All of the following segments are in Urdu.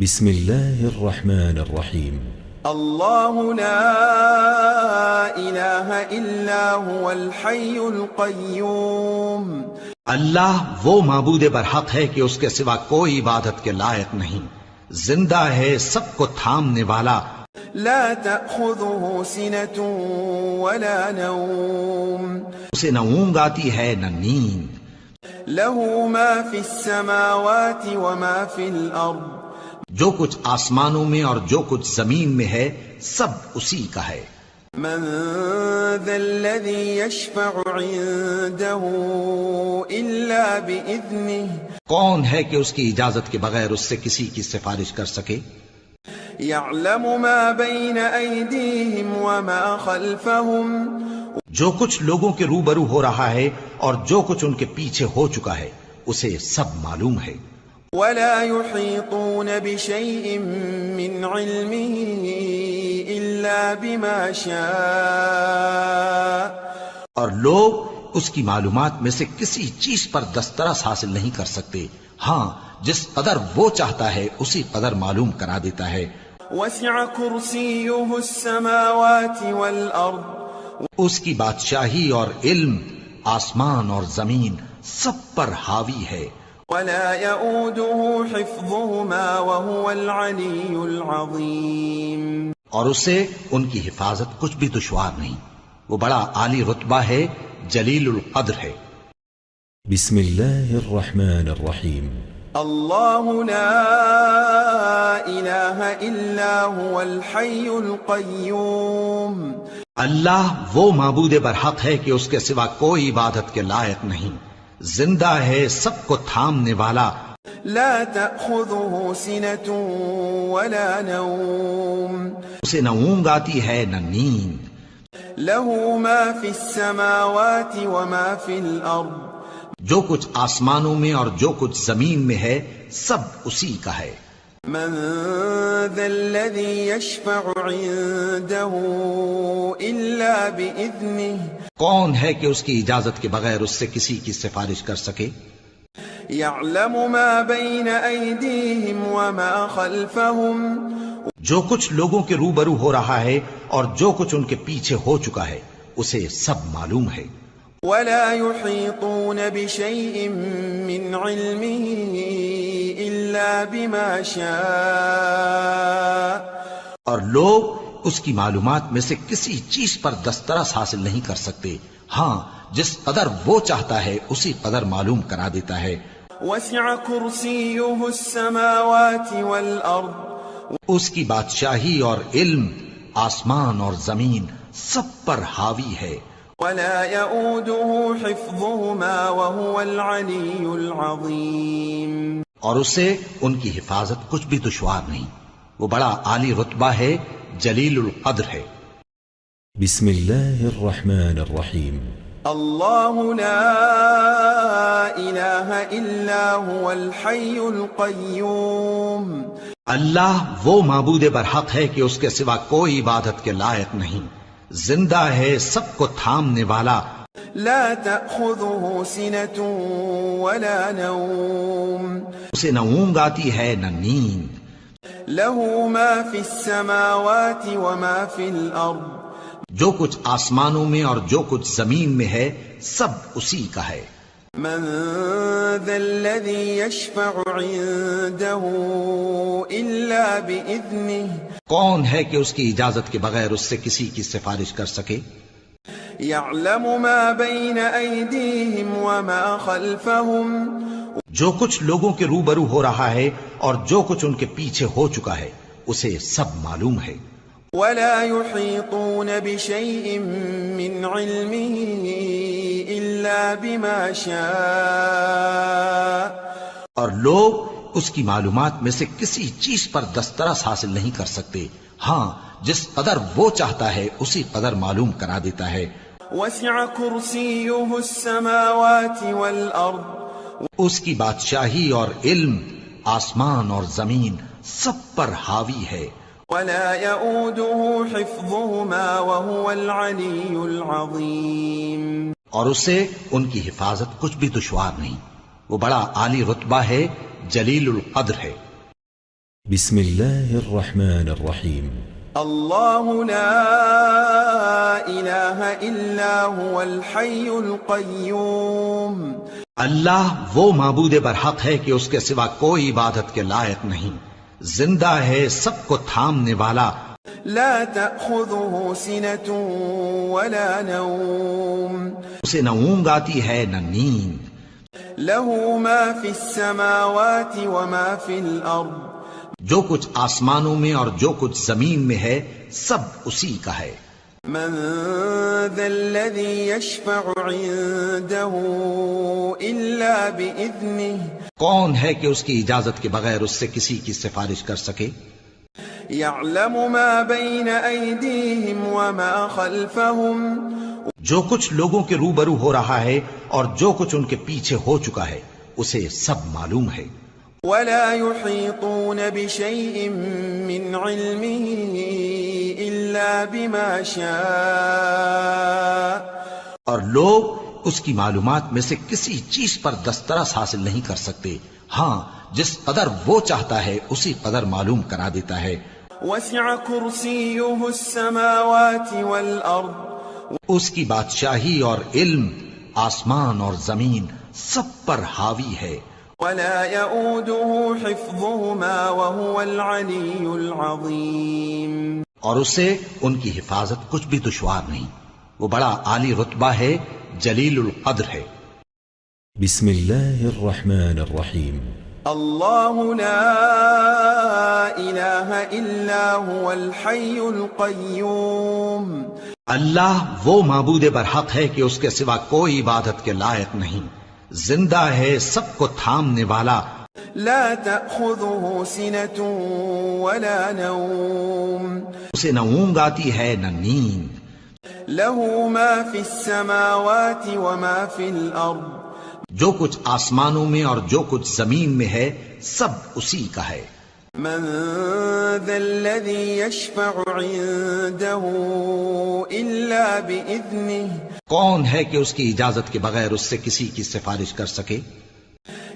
بسم الله الرحمن الرحيم. الله لا إله إلا هو الحي القيوم. اللہ وہ معبود برحق ہے کہ اس کے سوا کوئی عبادت کے لائق نہیں، زندہ ہے، سب کو تھامنے والا، لا تأخذه سنة ولا نوم. اسے نہ اونگ آتی ہے نہ نیند، له ما في السماوات وما في الأرض. جو کچھ آسمانوں میں اور جو کچھ زمین میں ہے سب اسی کا ہے۔ من ذا الذي يشفع عنده إلا بإذنه. کون ہے کہ اس کی اجازت کے بغیر اس سے کسی کی سفارش کر سکے؟ يعلم ما بين أيديهم وما خلفهم. جو کچھ لوگوں کے روبرو ہو رہا ہے اور جو کچھ ان کے پیچھے ہو چکا ہے اسے سب معلوم ہے۔ ولا يحيطون بشيء من علمه إلا بما شاء. اور لوگ اس کی معلومات میں سے کسی چیز پر دسترس حاصل نہیں کر سکتے، ہاں جس قدر وہ چاہتا ہے اسی قدر معلوم کرا دیتا ہے۔ وسع كرسيه السماوات والأرض. اس کی بادشاہی اور علم آسمان اور زمین سب پر حاوی ہے۔ ولا يؤوده حفظهما وهو العلي العظيم. اور اسے ان کی حفاظت کچھ بھی دشوار نہیں، وہ بڑا عالی رتبہ ہے، جلیل القدر ہے۔ بسم الله الرحمن الرحيم. الله لا إله إلا هو الحي القيوم. اللہ وہ معبود برحق ہے کہ اس کے سوا کوئی عبادت کے لائق نہیں، زندہ ہے، سب کو تھامنے والا، لا تأخذه سنة ولا نوم. اسے نہ اونگ آتی ہے نہ نیند، له ما في السماوات وما في الأرض. جو کچھ آسمانوں میں اور جو کچھ زمین میں ہے سب اسی کا ہے۔ من ذا الذي يشفع عنده إلا بإذنه. کون ہے کہ اس کی اجازت کے بغیر اس سے کسی کی سفارش کر سکے؟ يعلم ما بين أيديهم وما خلفهم. جو کچھ لوگوں کے روبرو ہو رہا ہے اور جو کچھ ان کے پیچھے ہو چکا ہے اسے سب معلوم ہے۔ ولا يحيطون بشيء من علمه إلا بما شاء. اور لوگ اس کی معلومات میں سے کسی چیز پر دسترس حاصل نہیں کر سکتے، ہاں جس قدر وہ چاہتا ہے اسی قدر معلوم کرا دیتا ہے۔ وسع كرسيه السماوات والأرض. اس کی بادشاہی اور علم آسمان اور زمین سب پر حاوی ہے۔ ولا يؤوده حفظهما وهو العلي العظيم. اور اسے ان کی حفاظت کچھ بھی دشوار نہیں، وہ بڑا عالی رتبہ ہے، جلیل القدر ہے۔ بسم الله الرحمن الرحيم. الله لا إله إلا هو الحي القيوم. اللہ وہ معبود برحق ہے کہ اس کے سوا کوئی عبادت کے لائق نہیں، زندہ ہے، سب کو تھامنے والا، لا تأخذه سنة ولا نوم. اسے نہ اونگ آتی ہے نہ نیند، له ما في السماوات وما في الأرض. جو کچھ آسمانوں میں اور جو کچھ زمین میں ہے سب اسی کا ہے۔ من ذا الذي يشفع عنده إلا بإذنه. کون ہے کہ اس کی اجازت کے بغیر اس سے کسی کی سفارش کر سکے؟ يعلم ما بين أيديهم وما خلفهم. جو کچھ لوگوں کے روبرو ہو رہا ہے اور جو کچھ ان کے پیچھے ہو چکا ہے اسے سب معلوم ہے۔ ولا يحيطون بشيء من علمه إلا بما شاء. اور لوگ اس کی معلومات میں سے کسی چیز پر دسترس حاصل نہیں کر سکتے، ہاں جس قدر وہ چاہتا ہے اسی قدر معلوم کرا دیتا ہے۔ وسع كرسيه السماوات والأرض. اس کی بادشاہی اور علم آسمان اور زمین سب پر حاوی ہے۔ ولا يؤوده حفظهما وهو العلي العظيم. اور اسے ان کی حفاظت کچھ بھی دشوار نہیں، وہ بڑا عالی رتبہ ہے، جلیل القدر ہے۔ بسم الله الرحمن الرحيم الله لا إله إلا هو الحي القيوم اللہ وہ معبود برحق ہے کہ اس کے سوا کوئی عبادت کے لائق نہیں، زندہ ہے، سب کو تھامنے والا، لا تأخذه سنة ولا نوم اسے نہ اونگ آتی ہے نہ نیند، له ما في السماوات وما في الأرض جو کچھ آسمانوں میں اور جو کچھ زمین میں ہے سب اسی کا ہے۔ من ذا الذي يشفع عنده إلا بإذنه کون ہے کہ اس کی اجازت کے بغیر اس سے کسی کی سفارش کر سکے؟ يعلم ما بين أيديهم وما خلفهم جو کچھ لوگوں کے روبرو ہو رہا ہے اور جو کچھ ان کے پیچھے ہو چکا ہے اسے سب معلوم ہے۔ ولا يحيطون بشيء من علمه إلا بما شاء اور لوگ اس کی معلومات میں سے کسی چیز پر دسترس حاصل نہیں کر سکتے، ہاں جس قدر وہ چاہتا ہے اسی قدر معلوم کرا دیتا ہے۔ وسع كرسيه السماوات والأرض اس کی بادشاہی اور علم آسمان اور زمین سب پر حاوی ہے، ولا يؤوده حفظهما وهو العلي العظيم اور اسے ان کی حفاظت کچھ بھی دشوار نہیں، وہ بڑا عالی رتبہ ہے، جلیل القدر ہے۔ بسم الله الرحمن الرحيم الله لا إله إلا هو الحي القيوم اللہ وہ معبود برحق ہے کہ اس کے سوا کوئی عبادت کے لائق نہیں، زندہ ہے، سب کو تھامنے والا، لا تأخذه سنة ولا نوم اسے نہ اونگ آتی ہے نہ نیند، له ما في السماوات وما في الأرض جو کچھ آسمانوں میں اور جو کچھ زمین میں ہے سب اسی کا ہے۔ من ذا الذي يشفع عنده إلا بإذنه کون ہے کہ اس کی اجازت کے بغیر اس سے کسی کی سفارش کر سکے؟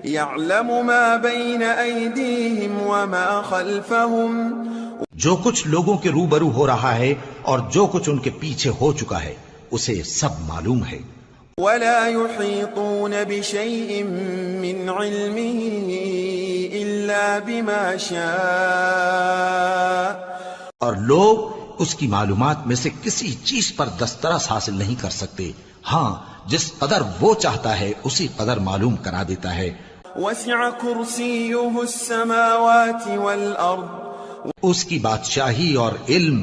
يعلم ما بين أيديهم وما خلفهم جو کچھ لوگوں کے روبرو ہو رہا ہے اور جو کچھ ان کے پیچھے ہو چکا ہے اسے سب معلوم ہے۔ ولا يحيطون بشيء من علمه إلا بما شاء اور لوگ اس کی معلومات میں سے کسی چیز پر دسترس حاصل نہیں کر سکتے، ہاں جس قدر وہ چاہتا ہے اسی قدر معلوم کرا دیتا ہے۔ وسع كرسيه السماوات والأرض اس کی بادشاہی اور علم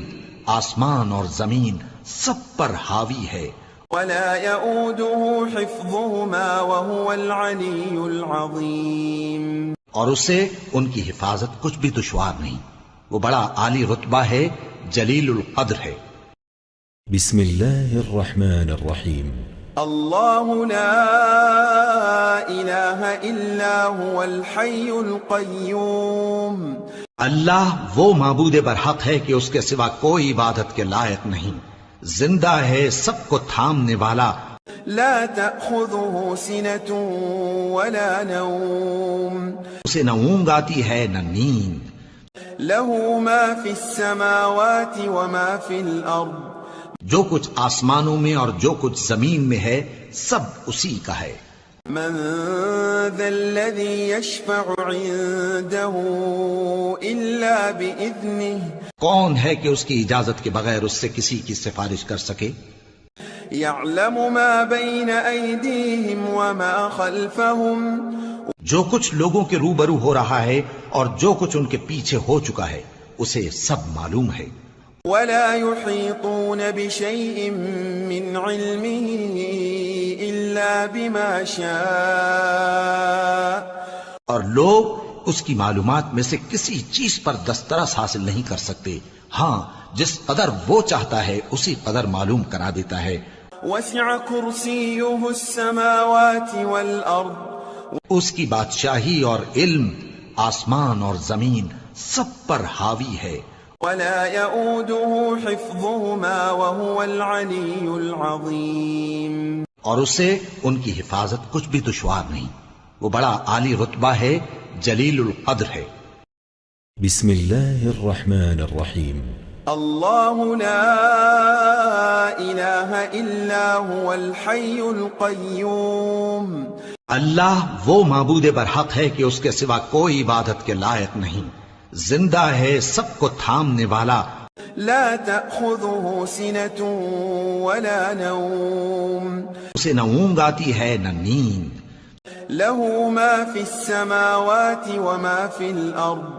آسمان اور زمین سب پر حاوی ہے، ولا يؤوده حفظهما وهو العلي العظيم اور اسے ان کی حفاظت کچھ بھی دشوار نہیں، وہ بڑا عالی رتبہ ہے، جلیل القدر ہے۔ بسم الله الرحمن الرحيم الله لا إله إلا هو الحي القيوم اللہ وہ معبود برحق ہے کہ اس کے سوا کوئی عبادت کے لائق نہیں، زندہ ہے، سب کو تھامنے والا، لا تأخذه سنة ولا نوم اسے نہ اونگ آتی ہے نہ نیند، له ما في السماوات وما في الأرض جو کچھ آسمانوں میں اور جو کچھ زمین میں ہے سب اسی کا ہے۔ من ذا الذي يشفع عنده إلا بإذنه کون ہے کہ اس کی اجازت کے بغیر اس سے کسی کی سفارش کر سکے؟ يعلم ما بين أيديهم وما خلفهم جو کچھ لوگوں کے روبرو ہو رہا ہے اور جو کچھ ان کے پیچھے ہو چکا ہے اسے سب معلوم ہے۔ ولا يحيطون بشيء من علمه إلا بما شاء اور لوگ اس کی معلومات میں سے کسی چیز پر دسترس حاصل نہیں کر سکتے، ہاں جس قدر وہ چاہتا ہے اسی قدر معلوم کرا دیتا ہے۔ وسع كرسيه السماوات والأرض اس کی بادشاہی اور علم آسمان اور زمین سب پر حاوی ہے، ولا يؤوده حفظهما وهو العلي العظيم اور اسے ان کی حفاظت کچھ بھی دشوار نہیں، وہ بڑا عالی رتبہ ہے، جلیل القدر ہے۔ بسم الله الرحمن الرحيم الله لا إله إلا هو الحي القيوم اللہ وہ معبود برحق ہے کہ اس کے سوا کوئی عبادت کے لائق نہیں، زندہ ہے، سب کو تھامنے والا، لا تأخذه سنة ولا نوم اسے نہ اونگ آتی ہے نہ نیند، له ما في السماوات وما في الأرض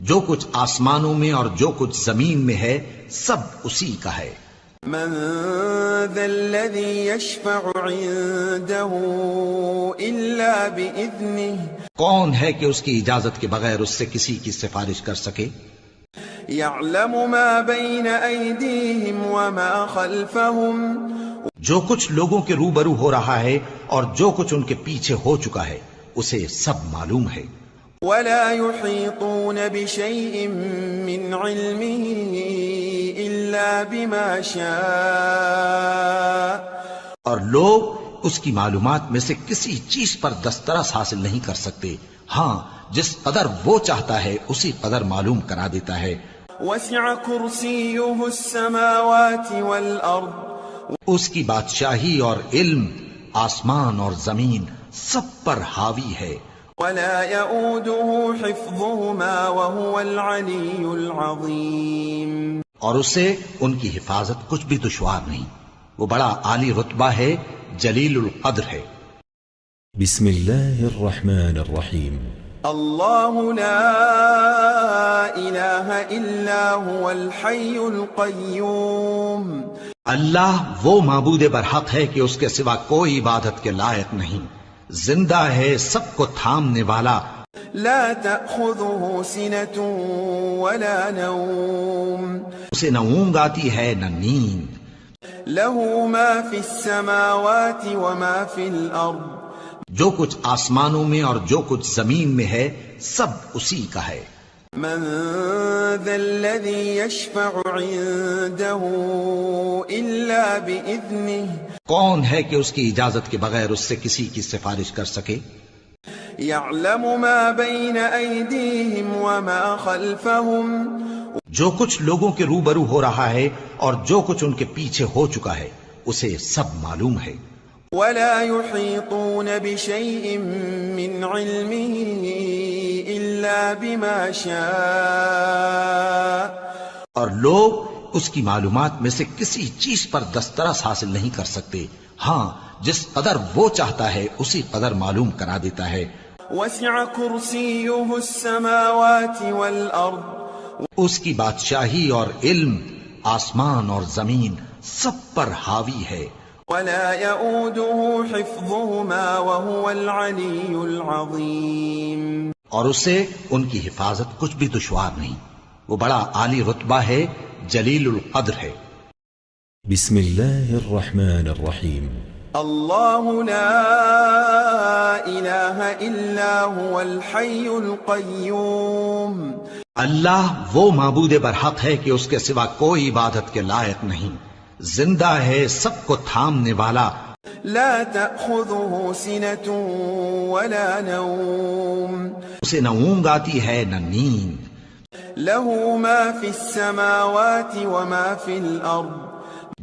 جو کچھ آسمانوں میں اور جو کچھ زمین میں ہے سب اسی کا ہے۔ من ذا الذي يشفع عنده إلا بإذنه کون ہے کہ اس کی اجازت کے بغیر اس سے کسی کی سفارش کر سکے؟ يعلم ما بين أيديهم وما خلفهم جو کچھ لوگوں کے روبرو ہو رہا ہے اور جو کچھ ان کے پیچھے ہو چکا ہے اسے سب معلوم ہے۔ ولا يحيطون بشيء من علمه إلا بما شاء اور لوگ اس کی معلومات میں سے کسی چیز پر دسترس حاصل نہیں کر سکتے، ہاں جس قدر وہ چاہتا ہے اسی قدر معلوم کرا دیتا ہے۔ وسع كرسيه السماوات والأرض اس کی بادشاہی اور علم آسمان اور زمین سب پر حاوی ہے، ولا يؤوده حفظهما وهو العلي العظيم اور اسے ان کی حفاظت کچھ بھی دشوار نہیں، وہ بڑا عالی رتبہ ہے، جلیل القدر ہے۔ بسم الله الرحمن الرحيم الله لا إله إلا هو الحي القيوم اللہ وہ معبود برحق ہے کہ اس کے سوا کوئی عبادت کے لائق نہیں، زندہ ہے، سب کو تھامنے والا، لا تأخذه سنة ولا نوم اسے نہ اونگ آتی ہے نہ نیند، له ما في السماوات وما في الأرض جو کچھ آسمانوں میں اور جو کچھ زمین میں ہے سب اسی کا ہے۔ من ذا الذي يشفع عنده إلا بإذنه کون ہے کہ اس کی اجازت کے بغیر اس سے کسی کی سفارش کر سکے؟ يعلم ما بين أيديهم وما خلفهم جو کچھ لوگوں کے روبرو ہو رہا ہے اور جو کچھ ان کے پیچھے ہو چکا ہے اسے سب معلوم ہے۔ ولا يحيطون بشيء من علمه إلا بما شاء اور لوگ اس کی معلومات میں سے کسی چیز پر دسترس حاصل نہیں کر سکتے، ہاں جس قدر وہ چاہتا ہے اسی قدر معلوم کرا دیتا ہے۔ وسع كرسيه السماوات والأرض اس کی بادشاہی اور علم آسمان اور زمین سب پر حاوی ہے، ولا يؤوده حفظهما وهو العلي العظيم اور اسے ان کی حفاظت کچھ بھی دشوار نہیں، وہ بڑا عالی رتبہ ہے، جلیل القدر ہے۔ بسم الله الرحمن الرحيم الله لا إله إلا هو الحي القيوم اللہ وہ معبود برحق ہے کہ اس کے سوا کوئی عبادت کے لائق نہیں، زندہ ہے، سب کو تھامنے والا، لا تأخذه سنة ولا نوم اسے نہ اونگ آتی ہے نہ نیند، له ما في السماوات وما في الأرض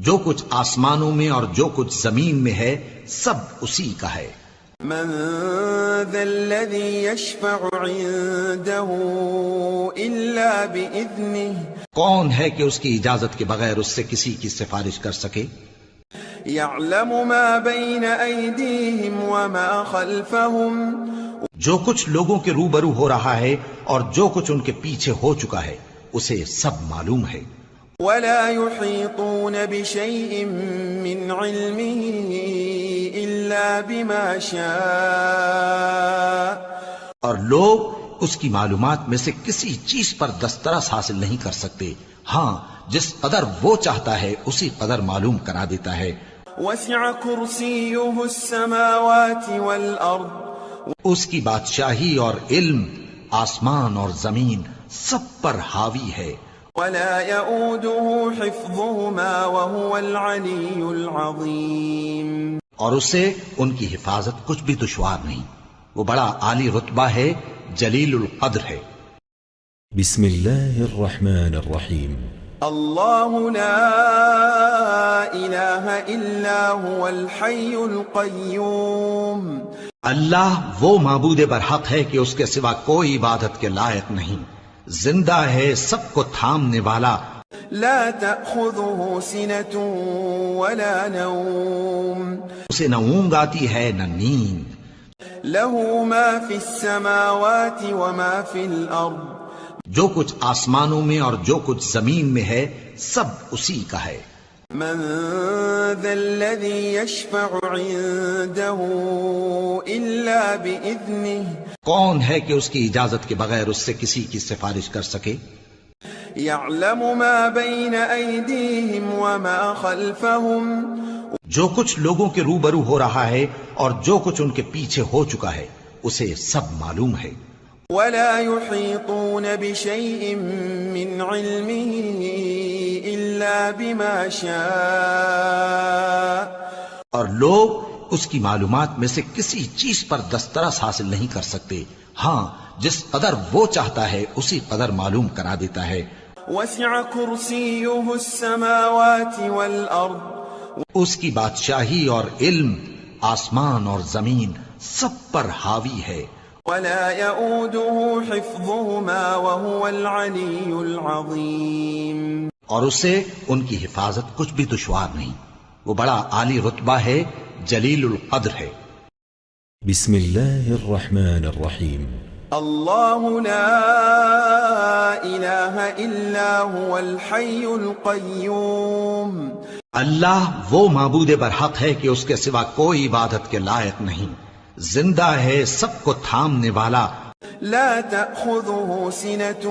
جو کچھ آسمانوں میں اور جو کچھ زمین میں ہے سب اسی کا ہے۔ من ذا الذي يشفع عنده إلا بإذنه کون ہے کہ اس کی اجازت کے بغیر اس سے کسی کی سفارش کر سکے؟ يعلم ما بين أيديهم وما خلفهم جو کچھ لوگوں کے روبرو ہو رہا ہے اور جو کچھ ان کے پیچھے ہو چکا ہے اسے سب معلوم ہے۔ ولا يحيطون بشيء من علمه إلا بما شاء اور لوگ اس کی معلومات میں سے کسی چیز پر دسترس حاصل نہیں کر سکتے، ہاں جس قدر وہ چاہتا ہے اسی قدر معلوم کرا دیتا ہے۔ وسع كرسيه السماوات والأرض اس کی بادشاہی اور علم آسمان اور زمین سب پر حاوی ہے، ولا يؤوده حفظهما وهو العلي العظيم اور اسے ان کی حفاظت کچھ بھی دشوار نہیں، وہ بڑا عالی رتبہ ہے، جلیل القدر ہے۔ بسم الله الرحمن الرحيم. الله لا إله إلا هو الحي القيوم. اللہ وہ معبود برحق ہے کہ اس کے سوا کوئی عبادت کے لائق نہیں، زندہ ہے، سب کو تھامنے والا، لا تأخذه سنة ولا نوم. اسے نہ اونگ آتی ہے نہ نیند، له ما في السماوات وما في الأرض. جو کچھ آسمانوں میں اور جو کچھ زمین میں ہے سب اسی کا ہے۔ من ذا الذي يشفع عنده إلا بإذنه. کون ہے کہ اس کی اجازت کے بغیر اس سے کسی کی سفارش کر سکے؟ يعلم ما بين أيديهم وما خلفهم. جو کچھ لوگوں کے روبرو ہو رہا ہے اور جو کچھ ان کے پیچھے ہو چکا ہے اسے سب معلوم ہے۔ ولا يحيطون بشيء من علمه إلا بما شاء. اور لوگ اس کی معلومات میں سے کسی چیز پر دسترس حاصل نہیں کر سکتے، ہاں جس قدر وہ چاہتا ہے اسی قدر معلوم کرا دیتا ہے۔ وسع كرسيه السماوات والأرض. اس کی بادشاہی اور علم آسمان اور زمین سب پر حاوی ہے۔ ولا يؤوده حفظهما وهو العلي العظيم. اور اسے ان کی حفاظت کچھ بھی دشوار نہیں، وہ بڑا عالی رتبہ ہے، جلیل القدر ہے۔ بسم الله الرحمن الرحيم. الله لا إله إلا هو الحي القيوم. اللہ وہ معبود برحق ہے کہ اس کے سوا کوئی عبادت کے لائق نہیں، زندہ ہے، سب کو تھامنے والا، لا تأخذه سنة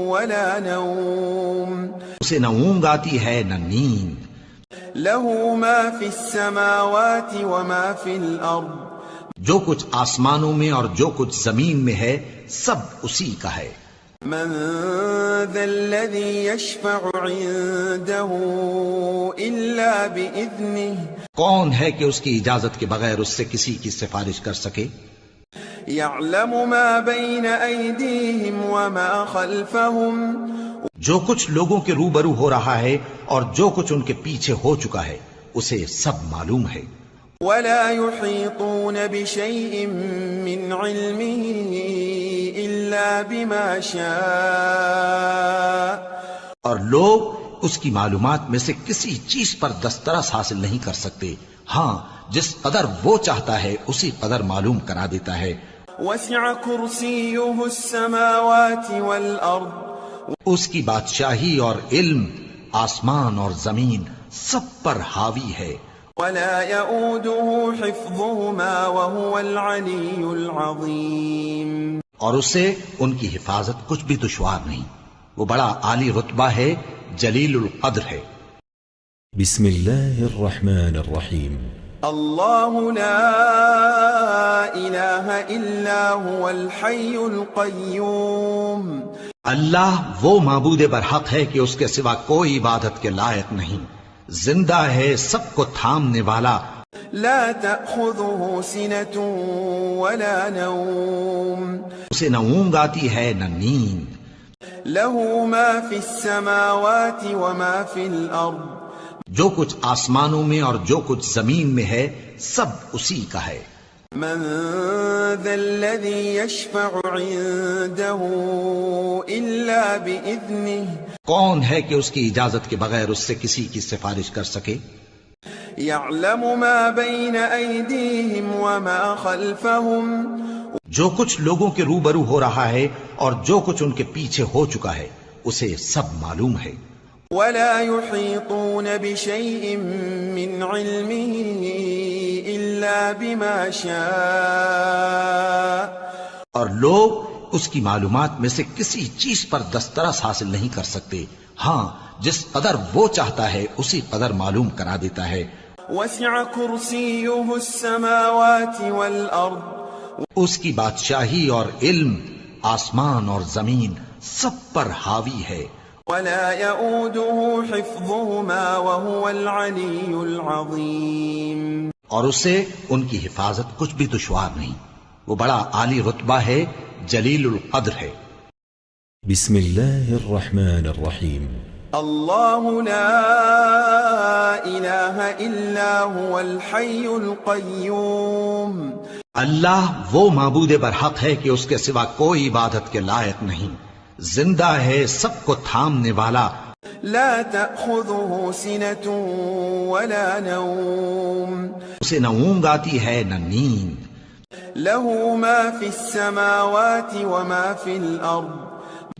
ولا نوم. اسے نہ اونگ آتی ہے نہ نیند، له ما في السماوات وما في الأرض. جو کچھ آسمانوں میں اور جو کچھ زمین میں ہے سب اسی کا ہے۔ من ذا الذي يشفع عنده إلا بإذنه. کون ہے کہ اس کی اجازت کے بغیر اس سے کسی کی سفارش کر سکے؟ يعلم ما بين أيديهم وما خلفهم. جو کچھ لوگوں کے روبرو ہو رہا ہے اور جو کچھ ان کے پیچھے ہو چکا ہے اسے سب معلوم ہے۔ ولا يحيطون بشيء من علمه إلا بما شاء. اور لوگ اس کی معلومات میں سے کسی چیز پر دسترس حاصل نہیں کر سکتے، ہاں جس قدر وہ چاہتا ہے اسی قدر معلوم کرا دیتا ہے۔ وسع كرسيه السماوات والأرض. اس کی بادشاہی اور علم آسمان اور زمین سب پر حاوی ہے۔ ولا يؤوده حفظهما وهو العلي العظيم. اور اسے ان کی حفاظت کچھ بھی دشوار نہیں، وہ بڑا عالی رتبہ ہے، جلیل القدر ہے۔ بسم الله الرحمن الرحيم. الله لا إله إلا هو الحي القيوم. اللہ وہ معبود برحق ہے کہ اس کے سوا کوئی عبادت کے لائق نہیں، زندہ ہے، سب کو تھامنے والا، لا تأخذه سنة ولا نوم. اسے نہ اونگ آتی ہے نہ نیند، له ما في السماوات وما في الأرض. جو کچھ آسمانوں میں اور جو کچھ زمین میں ہے سب اسی کا ہے۔ من ذا الذي يشفع عنده إلا بإذنه. کون ہے کہ اس کی اجازت کے بغیر اس سے کسی کی سفارش کر سکے؟ يعلم ما بين أيديهم وما خلفهم. جو کچھ لوگوں کے روبرو ہو رہا ہے اور جو کچھ ان کے پیچھے ہو چکا ہے اسے سب معلوم ہے۔ ولا يحيطون بشيء من علمه إلا بما شاء. اور لوگ اس کی معلومات میں سے کسی چیز پر دسترس حاصل نہیں کر سکتے، ہاں جس قدر وہ چاہتا ہے اسی قدر معلوم کرا دیتا ہے۔ وسع كرسيه السماوات والأرض. اس کی بادشاہی اور علم آسمان اور زمین سب پر حاوی ہے۔ ولا يؤوده حفظهما وهو العلي العظيم. اور اسے ان کی حفاظت کچھ بھی دشوار نہیں، وہ بڑا عالی رتبہ ہے، جلیل القدر ہے۔ بسم الله الرحمن الرحيم الله لا إله إلا هو الحي القيوم اللہ وہ معبود برحق ہے کہ اس کے سوا کوئی عبادت کے لائق نہیں، زندہ ہے، سب کو تھامنے والا، لا تأخذه سنة ولا نوم اسے نہ اونگ آتی ہے نہ نیند، له ما في السماوات وما في الأرض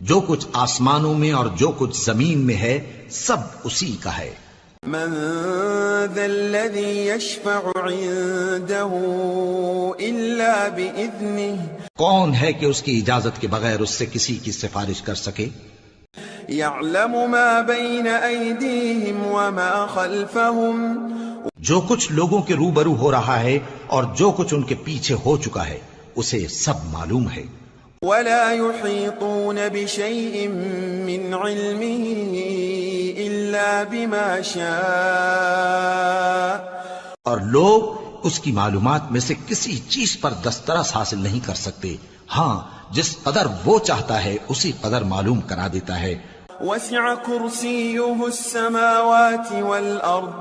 جو کچھ آسمانوں میں اور جو کچھ زمین میں ہے سب اسی کا ہے۔ من ذا الذي يشفع عنده إلا بإذنه کون ہے کہ اس کی اجازت کے بغیر اس سے کسی کی سفارش کر سکے؟ يعلم ما بين أيديهم وما خلفهم جو کچھ لوگوں کے روبرو ہو رہا ہے اور جو کچھ ان کے پیچھے ہو چکا ہے اسے سب معلوم ہے۔ ولا يحيطون بشيء من علمه إلا بما شاء اور لوگ اس کی معلومات میں سے کسی چیز پر دسترس حاصل نہیں کر سکتے، ہاں جس قدر وہ چاہتا ہے اسی قدر معلوم کرا دیتا ہے۔ وسع كرسيه السماوات والأرض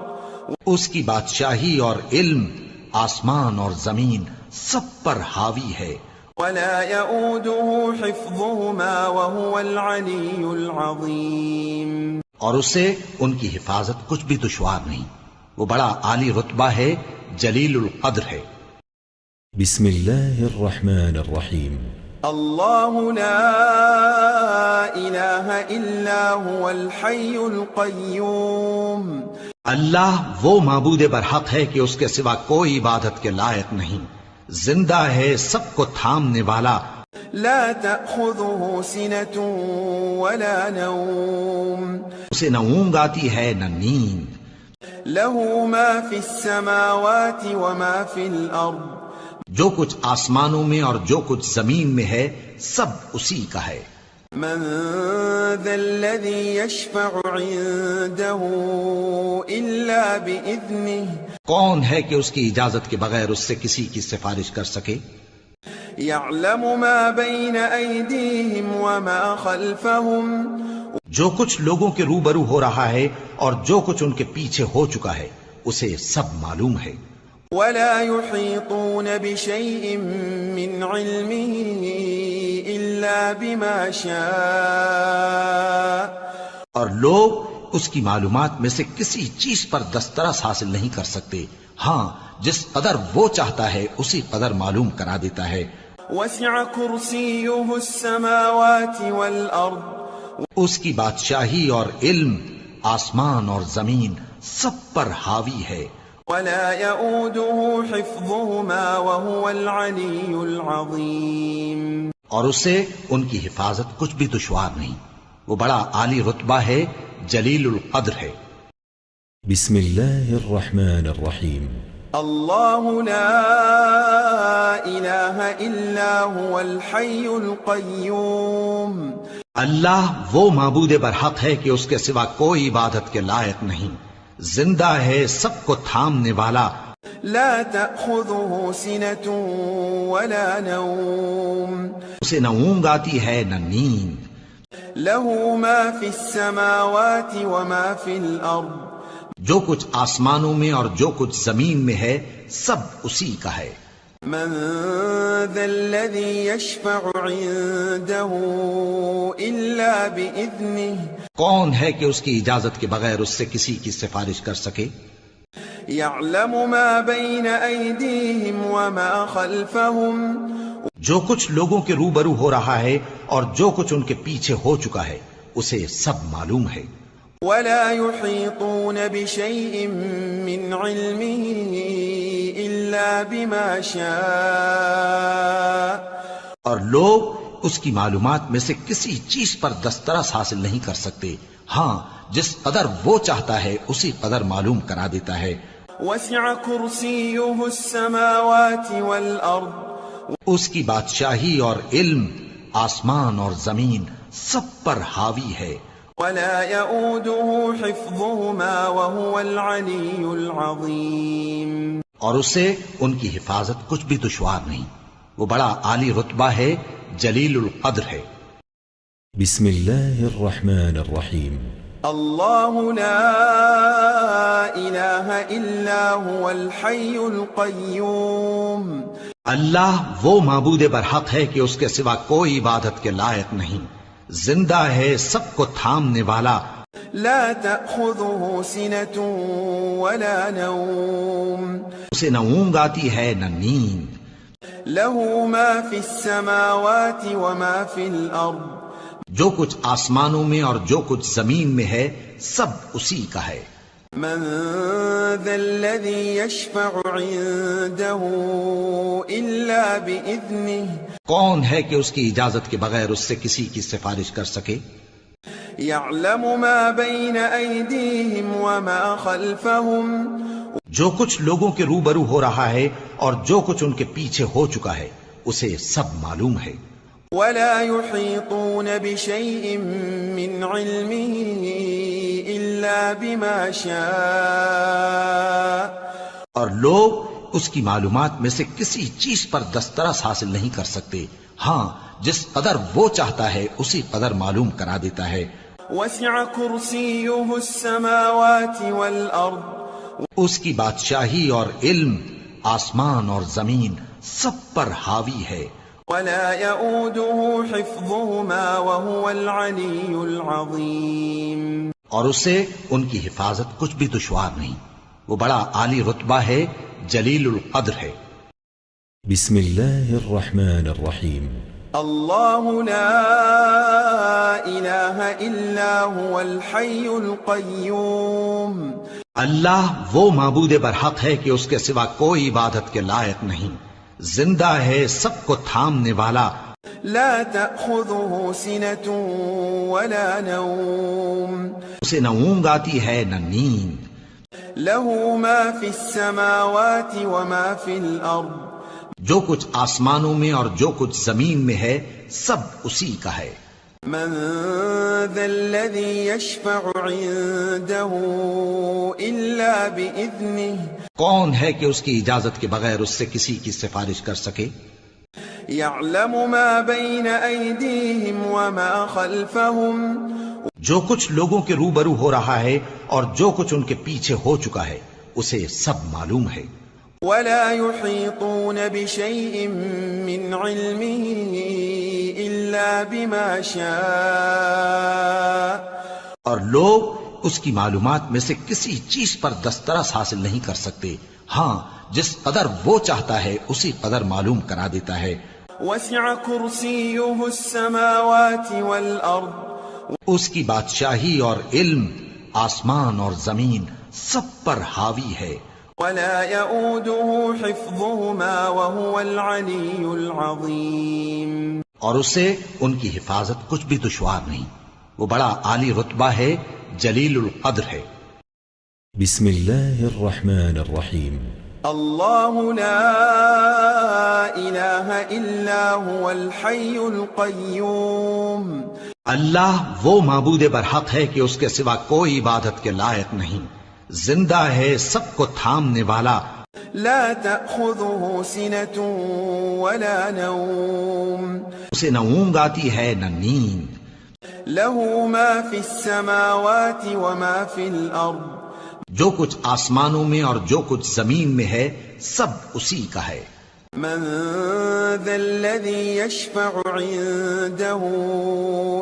اس کی بادشاہی اور علم آسمان اور زمین سب پر حاوی ہے، ولا يؤوده حفظهما وهو العلي العظيم اور اسے ان کی حفاظت کچھ بھی دشوار نہیں، وہ بڑا عالی رتبہ ہے، جلیل القدر ہے۔ بسم الله الرحمن الرحيم الله لا إله إلا هو الحي القيوم اللہ وہ معبود برحق ہے کہ اس کے سوا کوئی عبادت کے لائق نہیں، زندہ ہے، سب کو تھامنے والا، لا تأخذه سنة ولا نوم اسے نہ اونگ آتی ہے نہ نیند، له ما في السماوات وما في الأرض جو کچھ آسمانوں میں اور جو کچھ زمین میں ہے سب اسی کا ہے۔ من ذا الذي يشفع عنده إلا بإذنه کون ہے کہ اس کی اجازت کے بغیر اس سے کسی کی سفارش کر سکے؟ يعلم ما بين أيديهم وما خلفهم جو کچھ لوگوں کے روبرو ہو رہا ہے اور جو کچھ ان کے پیچھے ہو چکا ہے اسے سب معلوم ہے۔ ولا يحيطون بشيء من علمه إلا بما شاء اور لوگ اس کی معلومات میں سے کسی چیز پر دسترس حاصل نہیں کر سکتے، ہاں جس قدر وہ چاہتا ہے اسی قدر معلوم کرا دیتا ہے۔ وسع كرسيه السماوات والأرض اس کی بادشاہی اور علم آسمان اور زمین سب پر حاوی ہے، ولا يؤوده حفظهما وهو العلي العظيم اور اسے ان کی حفاظت کچھ بھی دشوار نہیں، وہ بڑا عالی رتبہ ہے، جلیل القدر ہے۔ بسم الله الرحمن الرحيم الله لا إله إلا هو الحي القيوم اللہ وہ معبود برحق ہے کہ اس کے سوا کوئی عبادت کے لائق نہیں، زندہ ہے، سب کو تھامنے والا، لا تأخذه سنة ولا نوم اسے نہ اونگ آتی ہے نہ نیند، له ما في السماوات وما في الأرض جو کچھ آسمانوں میں اور جو کچھ زمین میں ہے سب اسی کا ہے۔ من ذا الذي يشفع عنده إلا بإذنه کون ہے کہ اس کی اجازت کے بغیر اس سے کسی کی سفارش کر سکے؟ يعلم ما بين أيديهم وما خلفهم جو کچھ لوگوں کے روبرو ہو رہا ہے اور جو کچھ ان کے پیچھے ہو چکا ہے اسے سب معلوم ہے۔ ولا يحيطون بشيء من علمه إلا بما شاء اور لوگ اس کی معلومات میں سے کسی چیز پر دسترس حاصل نہیں کر سکتے، ہاں جس قدر وہ چاہتا ہے اسی قدر معلوم کرا دیتا ہے۔ وسع كرسيه السماوات والأرض اس کی بادشاہی اور علم آسمان اور زمین سب پر حاوی ہے، ولا يؤوده حفظهما وهو العلي العظيم اور اسے ان کی حفاظت کچھ بھی دشوار نہیں، وہ بڑا عالی رتبہ ہے، جلیل القدر ہے۔ بسم الله الرحمن الرحيم. الله لا إله إلا هو الحي القيوم. اللہ وہ معبود برحق ہے کہ اس کے سوا کوئی عبادت کے لائق نہیں، زندہ ہے، سب کو تھامنے والا، لا تأخذه سنة ولا نوم. اسے نہ اونگ آتی ہے نہ نیند، له ما في السماوات وما في الأرض. جو کچھ آسمانوں میں اور جو کچھ زمین میں ہے سب اسی کا ہے۔ من ذا الذي يشفع عنده إلا بإذنه. کون ہے کہ اس کی اجازت کے بغیر اس سے کسی کی سفارش کر سکے؟ يعلم ما بين أيديهم وما خلفهم. جو کچھ لوگوں کے روبرو ہو رہا ہے اور جو کچھ ان کے پیچھے ہو چکا ہے اسے سب معلوم ہے۔ ولا يحيطون بشيء من علمه إلا بما شاء. اور لوگ اس کی معلومات میں سے کسی چیز پر دسترس حاصل نہیں کر سکتے، ہاں جس قدر وہ چاہتا ہے اسی قدر معلوم کرا دیتا ہے۔ وسع كرسيه السماوات والأرض. اس کی بادشاہی اور علم آسمان اور زمین سب پر حاوی ہے۔ ولا يؤوده حفظهما وهو العلي العظيم. اور اسے ان کی حفاظت کچھ بھی دشوار نہیں، وہ بڑا عالی رتبہ ہے، جلیل القدر ہے۔ بسم الله الرحمن الرحيم. الله لا إله إلا هو الحي القيوم. اللہ وہ معبود برحق ہے کہ اس کے سوا کوئی عبادت کے لائق نہیں، زندہ ہے، سب کو تھامنے والا، لا تأخذه سنة ولا نوم. اسے نہ اونگ آتی ہے نہ نیند، له ما في السماوات وما في الأرض. جو کچھ آسمانوں میں اور جو کچھ زمین میں ہے سب اسی کا ہے۔ من ذا الذي يشفع عنده إلا بإذنه. کون ہے کہ اس کی اجازت کے بغیر اس سے کسی کی سفارش کر سکے؟ يعلم ما بين أيديهم وما خلفهم. جو کچھ لوگوں کے روبرو ہو رہا ہے اور جو کچھ ان کے پیچھے ہو چکا ہے اسے سب معلوم ہے۔ ولا يحيطون بشيء من علمه إلا بما شاء. اور لوگ اس کی معلومات میں سے کسی چیز پر دسترس حاصل نہیں کر سکتے، ہاں جس قدر وہ چاہتا ہے اسی قدر معلوم کرا دیتا ہے۔ وسع كرسيه السماوات والأرض. اس کی بادشاہی اور علم آسمان اور زمین سب پر حاوی ہے۔ ولا يؤوده حفظهما وهو العلي العظيم. اور اسے ان کی حفاظت کچھ بھی دشوار نہیں، وہ بڑا عالی رتبہ ہے، جلیل القدر ہے۔ بسم الله الرحمن الرحيم. الله لا إله إلا هو الحي القيوم. اللہ وہ معبود برحق ہے کہ اس کے سوا کوئی عبادت کے لائق نہیں، زندہ ہے، سب کو تھامنے والا، لا تأخذه سنة ولا نوم. اسے نہ اونگ آتی ہے نہ نیند، له ما في السماوات وما في الأرض. جو کچھ آسمانوں میں اور جو کچھ زمین میں ہے سب اسی کا ہے۔ من ذا الذي يشفع عنده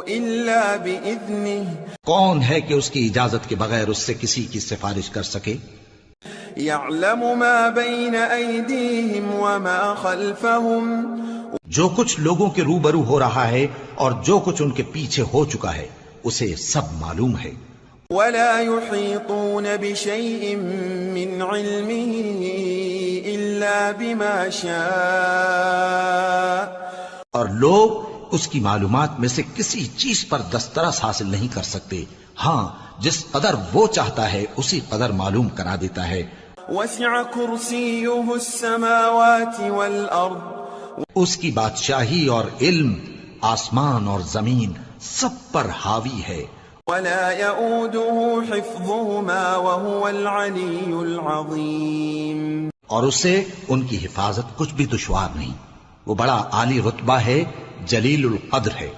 إلا بإذنه. کون ہے کہ اس کی اجازت کے بغیر اس سے کسی کی سفارش کر سکے؟ يعلم ما بين أيديهم وما خلفهم. جو کچھ لوگوں کے روبرو ہو رہا ہے اور جو کچھ ان کے پیچھے ہو چکا ہے اسے سب معلوم ہے۔ ولا يحيطون بشيء من علمه إلا بما شاء. اور لوگ اس کی معلومات میں سے کسی چیز پر دسترس حاصل نہیں کر سکتے، ہاں جس قدر وہ چاہتا ہے اسی قدر معلوم کرا دیتا ہے۔ وسع كرسيه السماوات والأرض. اس کی بادشاہی اور علم آسمان اور زمین سب پر حاوی ہے۔ ولا يؤوده حفظهما وهو العلي العظيم. اور اسے ان کی حفاظت کچھ بھی دشوار نہیں، وہ بڑا عالی رتبہ ہے، جلیل القدر ہے۔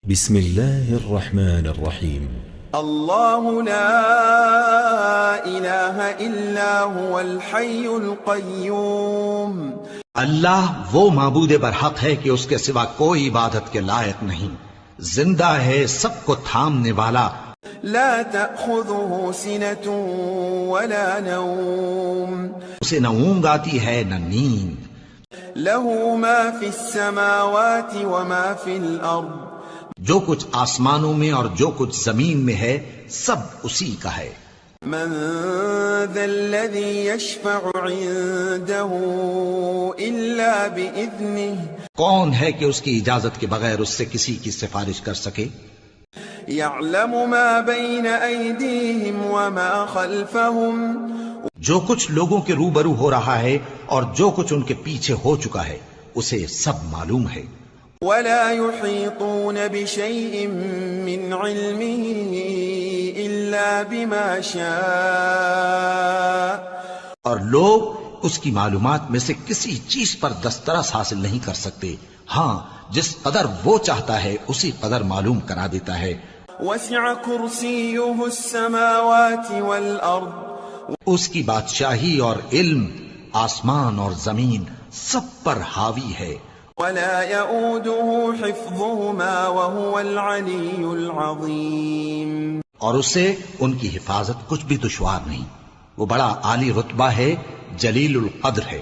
بسم الله الرحمن الرحيم. الله لا إله إلا هو الحي القيوم. اللہ وہ معبود برحق ہے کہ اس کے سوا کوئی عبادت کے لائق نہیں، زندہ ہے، سب کو تھامنے والا، لا تأخذه سنة ولا نوم. اسے نہ اونگ آتی ہے نہ نیند، له ما في السماوات وما في الأرض. جو کچھ آسمانوں میں اور جو کچھ زمین میں ہے سب اسی کا ہے۔ من ذا الذي يشفع عنده إلا بإذنه. کون ہے کہ اس کی اجازت کے بغیر اس سے کسی کی سفارش کر سکے؟ يعلم ما بين أيديهم وما خلفهم. جو کچھ لوگوں کے روبرو ہو رہا ہے اور جو کچھ ان کے پیچھے ہو چکا ہے اسے سب معلوم ہے۔ ولا يحيطون بشيء من علمه إلا بما شاء. اور لوگ اس کی معلومات میں سے کسی چیز پر دسترس حاصل نہیں کر سکتے، ہاں جس قدر وہ چاہتا ہے اسی قدر معلوم کرا دیتا ہے۔ وسع كرسيه السماوات والأرض. اس کی بادشاہی اور علم آسمان اور زمین سب پر حاوی ہے۔ ولا يؤوده حفظهما وهو العلي العظيم. اور اسے ان کی حفاظت کچھ بھی دشوار نہیں، وہ بڑا عالی رتبہ ہے، جلیل القدر ہے۔